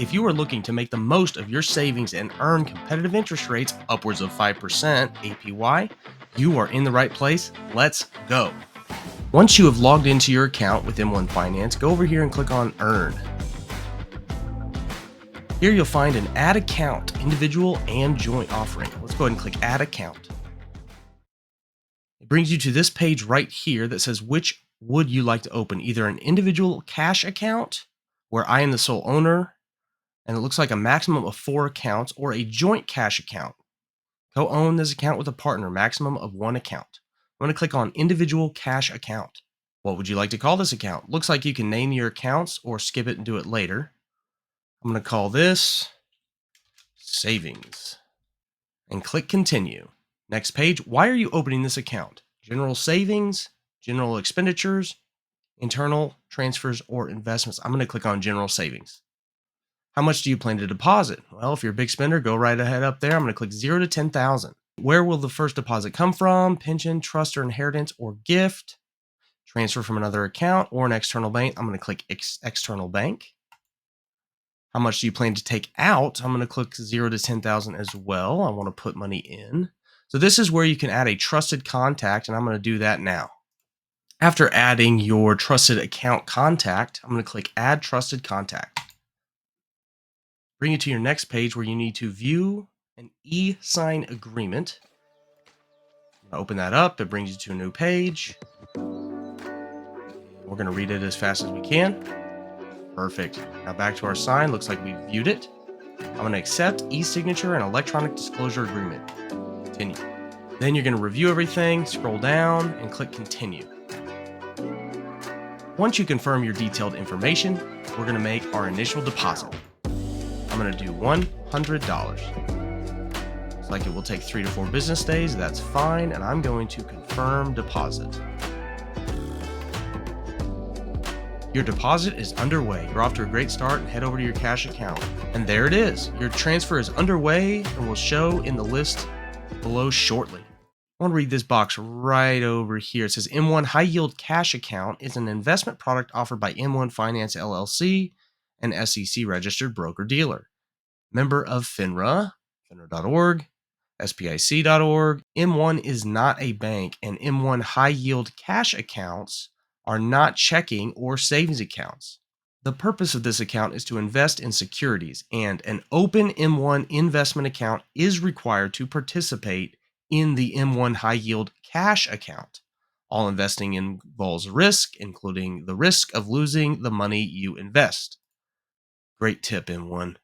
If you are looking to make the most of your savings and earn competitive interest rates upwards of 5% APY, you are in the right place. Let's go. Once you have logged into your account with M1 Finance, go over here and click on Earn. Here you'll find an Add Account, individual and joint offering. Let's go ahead and click Add Account. It brings you to this page right here that says which would you like to open, either an individual cash account where I am the sole owner and it looks like a maximum of 4 accounts, or a joint cash account. Co-own this account with a partner, maximum of 1 account. I'm going to click on individual cash account. What would you like to call this account? Looks like you can name your accounts or skip it and do it later. I'm going to call this savings and click continue. Next page, why are you opening this account? General savings, general expenditures, internal transfers, or investments. I'm going to click on general savings. How much do you plan to deposit? Well, if you're a big spender, go right ahead up there. I'm going to click 0 to 10,000. Where will the first deposit come from? Pension, trust, or inheritance, or gift? Transfer from another account or an external bank. I'm going to click external bank. How much do you plan to take out? I'm going to click 0 to 10,000 as well. I want to put money in. So this is where you can add a trusted contact, and I'm going to do that now. After adding your trusted account contact, I'm going to click Add Trusted Contact. Bring you to your next page where you need to view an e-sign agreement. Open that up. It brings you to a new page. We're going to read it as fast as we can. Perfect. Now back to our sign. Looks like we viewed it. I'm going to accept e-signature and electronic disclosure agreement. Continue. Then you're going to review everything, scroll down, and click continue. Once you confirm your detailed information, we're going to make our initial deposit. I'm going to do $100. Looks like it will take 3 to 4 business days. That's fine. And I'm going to confirm deposit. Your deposit is underway. You're off to a great start, and head over to your cash account. And there it is. Your transfer is underway and will show in the list below shortly. I want to read this box right over here. It says M1 High Yield Cash Account is an investment product offered by M1 Finance LLC, an SEC registered broker-dealer. Member of FINRA, FINRA.org, SPIC.org. M1 is not a bank, and M1 High Yield Cash accounts are not checking or savings accounts. The purpose of this account is to invest in securities, and an open M1 investment account is required to participate in the M1 High Yield Cash account. All investing involves risk, including the risk of losing the money you invest. Great tip, M1.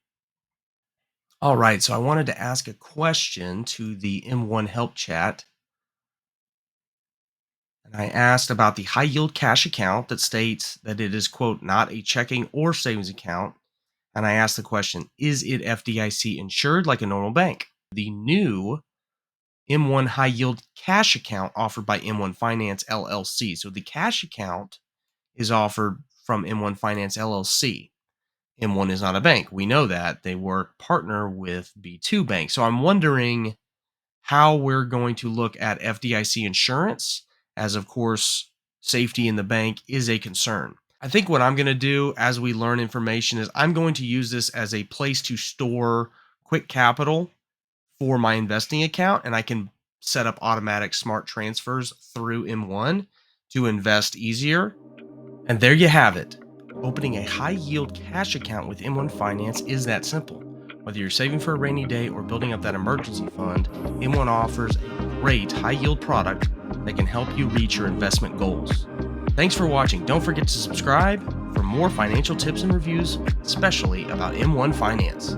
All right, so I wanted to ask a question to the M1 Help Chat. And I asked about the high yield cash account that states that it is, quote, not a checking or savings account. And I asked the question, is it FDIC insured like a normal bank? The new M1 High Yield Cash account offered by M1 Finance LLC. So the cash account is offered from M1 Finance LLC. M1 is not a bank. We know that. They work partner with B2 Bank. So I'm wondering how we're going to look at FDIC insurance, as of course, safety in the bank is a concern. I think what I'm going to do as we learn information is I'm going to use this as a place to store quick capital for my investing account, and I can set up automatic smart transfers through M1 to invest easier. And there you have it. Opening a high-yield cash account with M1 Finance is that simple. Whether you're saving for a rainy day or building up that emergency fund, M1 offers a great high-yield product that can help you reach your investment goals. Thanks for watching. Don't forget to subscribe for more financial tips and reviews, especially about M1 Finance.